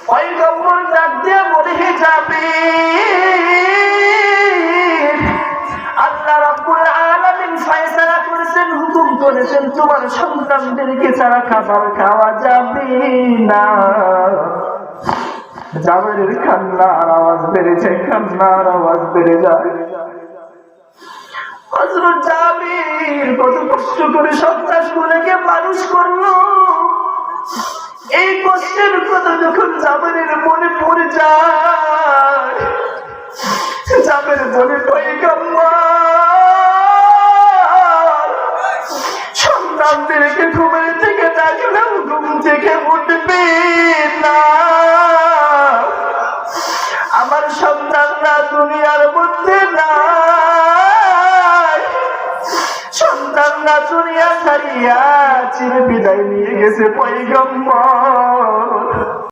পয়গম্বর ডাক দিয়ে বলে, হে জাবির, আল্লাহ রাব্বুল আলামিন ফয়সালা করেছেন, হুকুম করেছেন তোমার সন্তানদেরকে ছাড়া খাবার খাওয়া যাবে না। জাবিরের কান্নার আওয়াজ বেড়ে যায়, কান্নার আওয়াজ বেড়ে যায়। হযরত জাবির কত কষ্ট করে সন্তানগুলোকে মানুষ করলো, এই কষ্টের কথা যখন জাবিরের মনে পড়ে যায়, জাবির বলে, পয়গম্বর, সন্তানদেরকে ঘুমের থেকে ডাকলেও ঘুম থেকে উঠবে না। আমার সন্তানরা দুনিয়ার মধ্যে নাই, সন্তানরা দুনিয়া ছাড়িয়া চির বিদায় নিয়ে গেছে পয়গম্বর।